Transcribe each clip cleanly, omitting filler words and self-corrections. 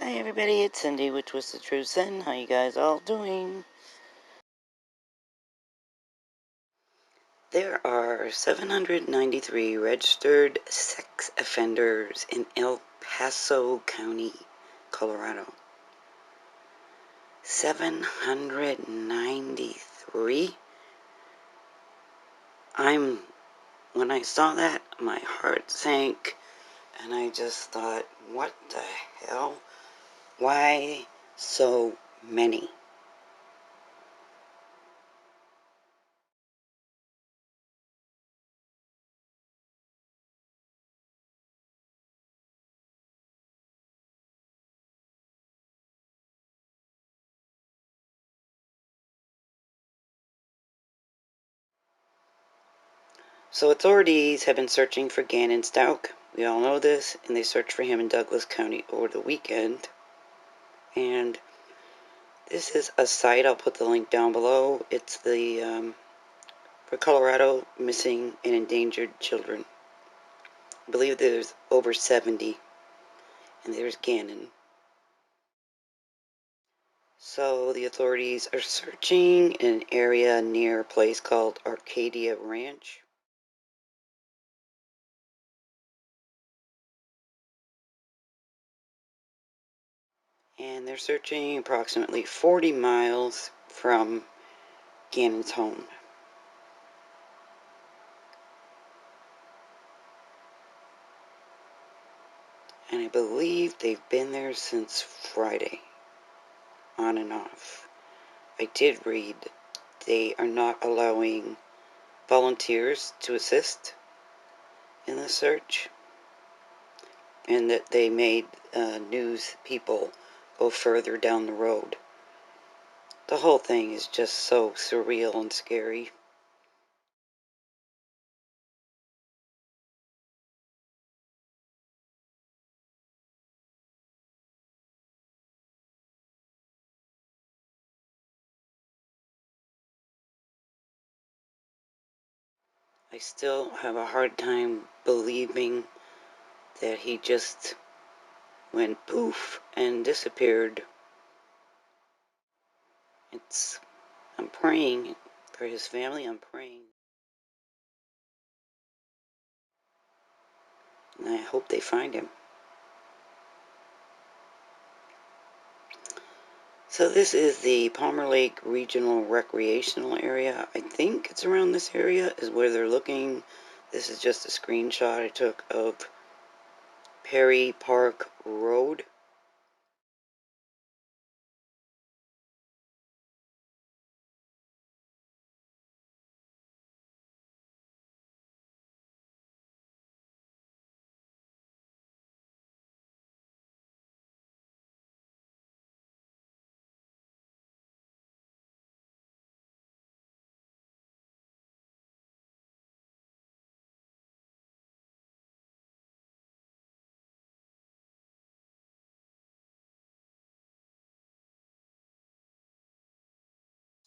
Hi everybody, it's Cindy with Twisted True Sin. How you guys all doing? There are 793 registered sex offenders in El Paso County, Colorado. 793? When I saw that, my heart sank, and I just thought, what the hell? Why so many? So authorities have been searching for Gannon Stauch. We all know this, and they searched for him in Douglas County over the weekend. And this is a site, I'll put the link down below. It's the for Colorado missing and endangered children. I believe there's over 70, and there's Gannon. So the authorities are searching in an area near a place called Arcadia Ranch. And they're searching approximately 40 miles from Gannon's home. And I believe they've been there since Friday, on and off. I did read they are not allowing volunteers to assist in the search, and that they made news people go further down the road. The whole thing is just so surreal and scary. I still have a hard time believing that he just went poof and disappeared. I'm praying for his family. I'm praying. And I hope they find him. So this is the Palmer Lake Regional Recreational Area. I think it's around this area is where they're looking. This is just a screenshot I took of Perry Park Road.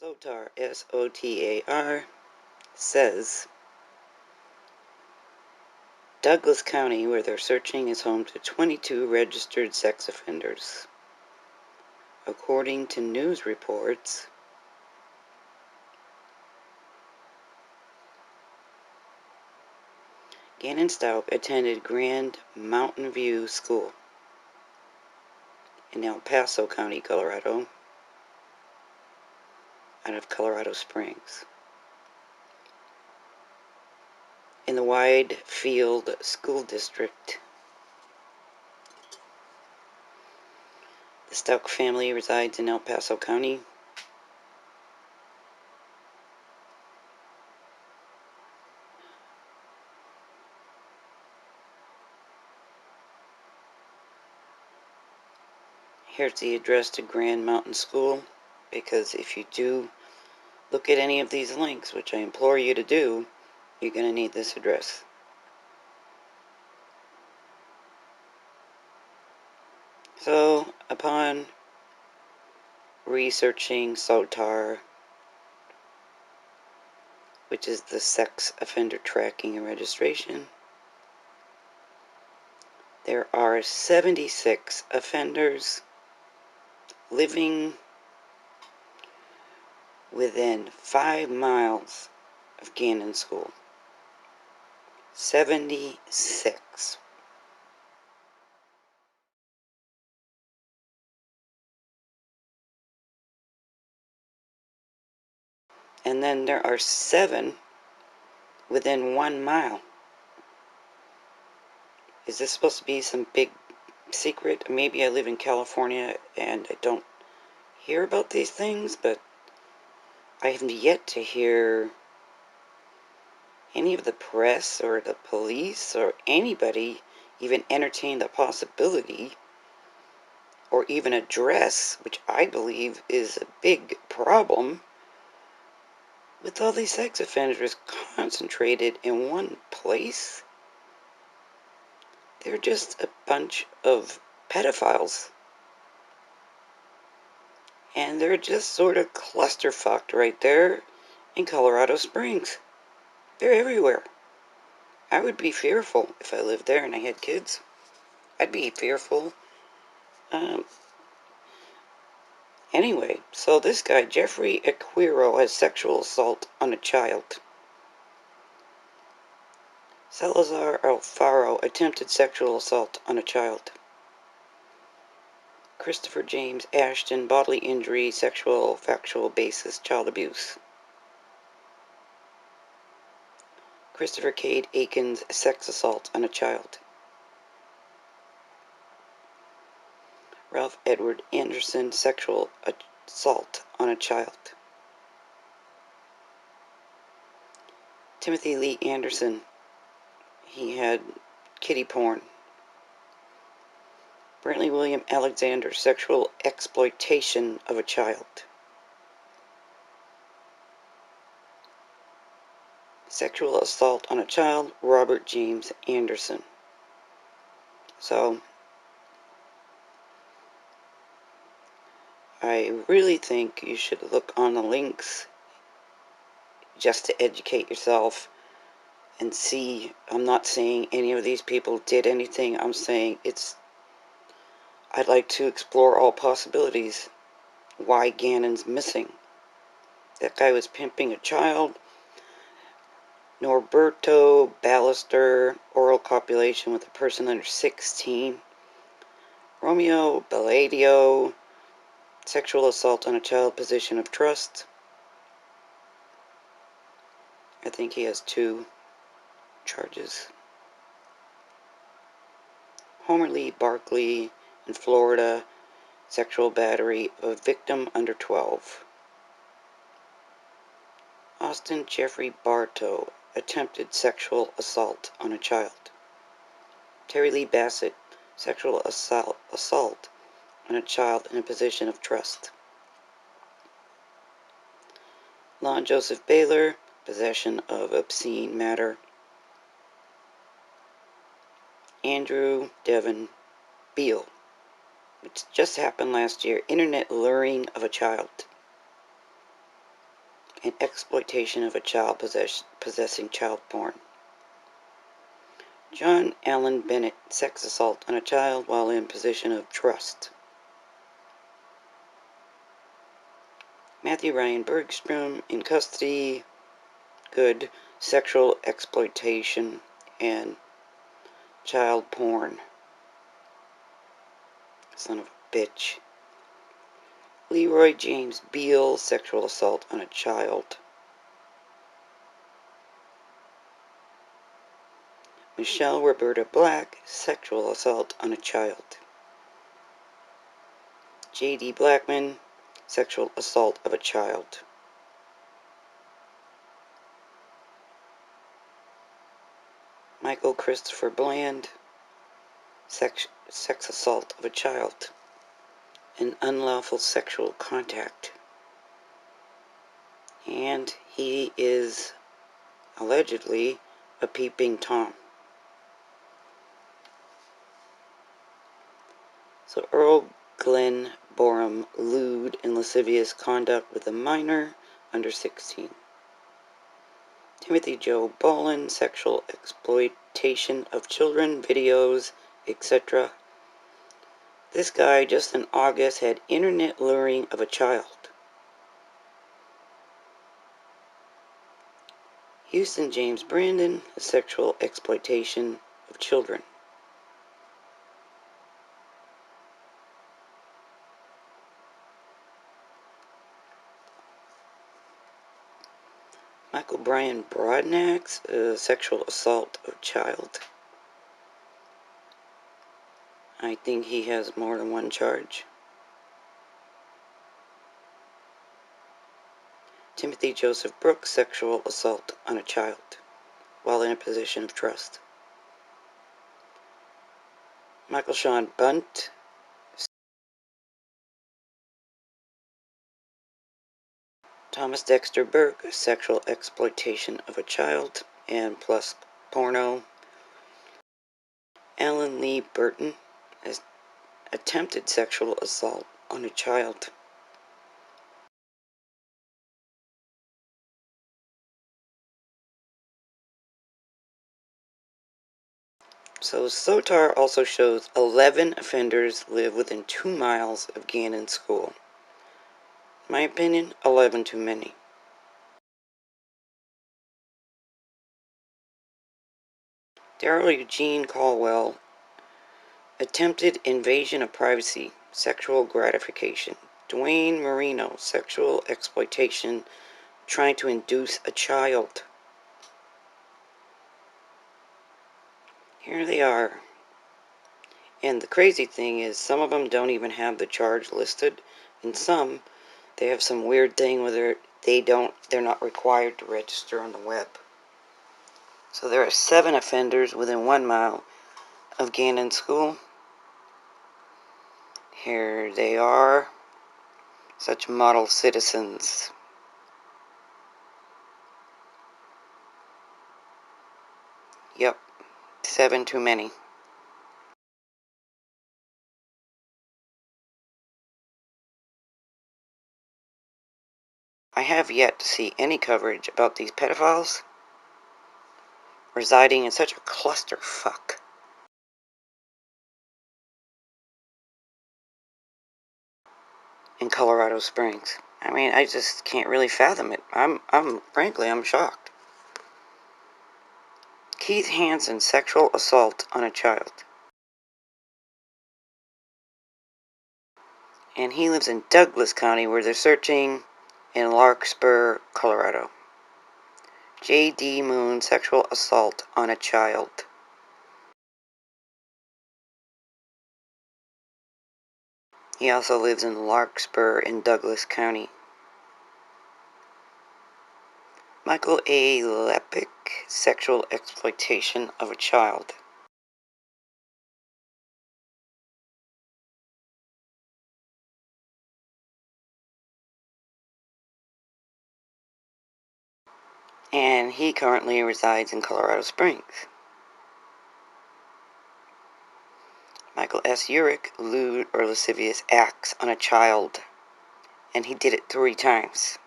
SOTAR, S-O-T-A-R, says Douglas County, where they're searching, is home to 22 registered sex offenders. According to news reports, Gannon Stauch attended Grand Mountain View School in El Paso County, Colorado, out of Colorado Springs. In the Wide Field School District, the Stauch family resides in El Paso County. Here's the address to Grand Mountain School, because if you do look at any of these links, which I implore you to do, you're going to need this address. So, upon researching SOTAR, which is the Sex Offender Tracking and Registration, There are 76 offenders living within 5 miles of Gannon School. 76. And then there are 7 within 1 mile. Is this supposed to be some big secret? Maybe I live in California and I don't hear about these things, but I have yet to hear any of the press or the police or anybody even entertain the possibility or even address, which I believe is a big problem, with all these sex offenders concentrated in one place. They're just a bunch of pedophiles. And they're just sort of clusterfucked right there in Colorado Springs. They're everywhere. I would be fearful if I lived there and I had kids. I'd be fearful. Anyway, so this guy, Jeffrey Aquiro, has sexual assault on a child. Salazar Alfaro attempted sexual assault on a child. Christopher James Ashton, bodily injury, sexual, factual basis, child abuse. Christopher Cade Akins, sex assault on a child. Ralph Edward Anderson, sexual assault on a child. Timothy Lee Anderson, he had kiddie porn. Brantley William Alexander, sexual exploitation of a child. Sexual assault on a child, Robert James Anderson. So, I really think you should look on the links just to educate yourself and see. I'm not saying any of these people did anything. I'm saying I'd like to explore all possibilities. Why Gannon's missing. That guy was pimping a child. Norberto Ballester, oral copulation with a person under 16. Romeo Belladio, sexual assault on a child, position of trust. I think he has 2 charges. Homer Lee Barkley in Florida, sexual battery of a victim under 12. Austin Jeffrey Bartow, attempted sexual assault on a child. Terry Lee Bassett, sexual assault on a child in a position of trust. Lon Joseph Baylor, possession of obscene matter. Andrew Devon Beal, which just happened last year, internet luring of a child. And exploitation of a child, possessing child porn. John Allen Bennett, sex assault on a child while in position of trust. Matthew Ryan Bergstrom, in custody, good, sexual exploitation and child porn. Son of a bitch. Leroy James Beal, sexual assault on a child. Michelle Roberta Black, sexual assault on a child. J.D. Blackman, sexual assault of a child. Michael Christopher Bland, sex assault of a child. And unlawful sexual contact. And he is allegedly a peeping Tom. So Earl Glenn Borum, lewd and lascivious conduct with a minor under 16. Timothy Joe Bolin, sexual exploitation of children, videos, etc. This guy, just in August, had internet luring of a child. Houston James Brandon, sexual exploitation of children. Michael Brian Broadnax, sexual assault of child. I think he has more than one charge. Timothy Joseph Brooks, sexual assault on a child while in a position of trust. Michael Sean Bunt, Thomas Dexter Burke, sexual exploitation of a child and plus porno. Alan Lee Burton, attempted sexual assault on a child. So SOTAR also shows 11 offenders live within 2 miles of Gannon School. In my opinion, 11 too many. Darrell Eugene Caldwell, attempted invasion of privacy, sexual gratification. Dwayne Marino, sexual exploitation, trying to induce a child. Here they are. And the crazy thing is, some of them don't even have the charge listed, and some, they have some weird thing where they're not required to register on the web. So there are 7 offenders within 1 mile of Gannon School. Here they are, such model citizens. Yep, 7 too many. I have yet to see any coverage about these pedophiles residing in such a clusterfuck. In Colorado Springs. I mean, I just can't really fathom it. Frankly, I'm shocked. Keith Hansen, sexual assault on a child. And he lives in Douglas County, where they're searching in Larkspur, Colorado. J.D. Moon, sexual assault on a child. He also lives in Larkspur in Douglas County. Michael A. Lepic, sexual exploitation of a child. And he currently resides in Colorado Springs. Michael S. Urich, lewd or lascivious acts on a child. And he did it 3 times.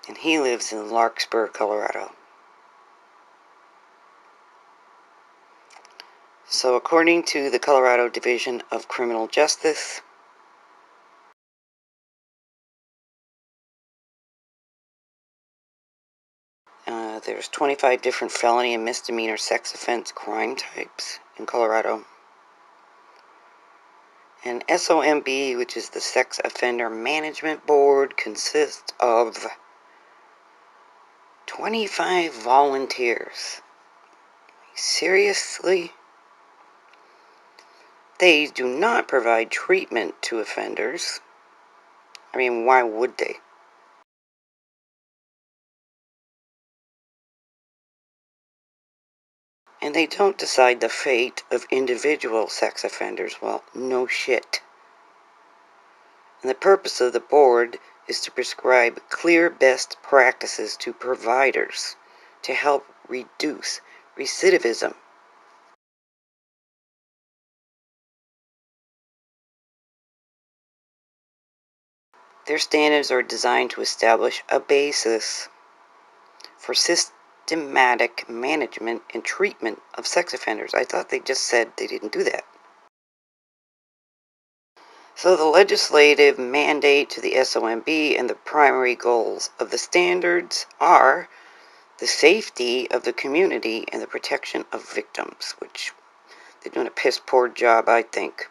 And he lives in Larkspur, Colorado. So according to the Colorado Division of Criminal Justice, there's 25 different felony and misdemeanor sex offense crime types in Colorado. And SOMB, which is the Sex Offender Management Board, consists of 25 volunteers. Seriously? They do not provide treatment to offenders. I mean, why would they? And they don't decide the fate of individual sex offenders. Well, no shit. And the purpose of the board is to prescribe clear best practices to providers to help reduce recidivism. Their standards are designed to establish a basis for systematic management and treatment of sex offenders. I thought they just said they didn't do that. So the legislative mandate to the SOMB and the primary goals of the standards are the safety of the community and the protection of victims, which they're doing a piss poor job, I think.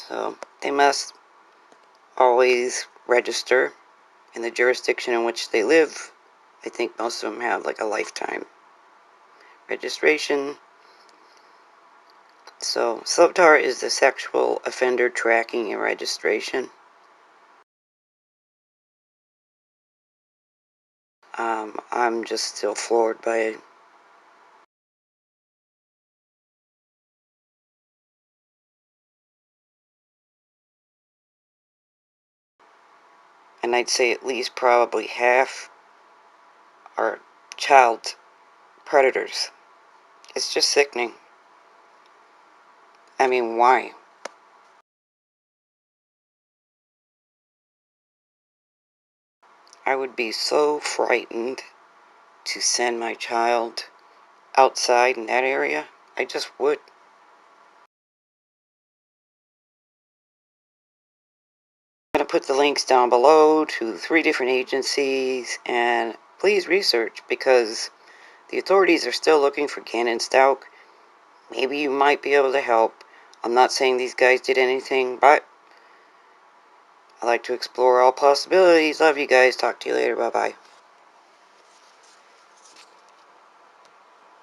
So they must always register in the jurisdiction in which they live. I think most of them have like a lifetime registration. So SOTAR is the Sexual Offender Tracking and Registration. I'm just still floored by it. And I'd say at least probably half are child predators. It's just sickening. I mean, why? I would be so frightened to send my child outside in that area. I just would. I'm going to put the links down below to 3 different agencies, and please research, because the authorities are still looking for Gannon Stauch. Maybe you might be able to help. I'm not saying these guys did anything, but I like to explore all possibilities. Love you guys. Talk to you later. Bye-bye.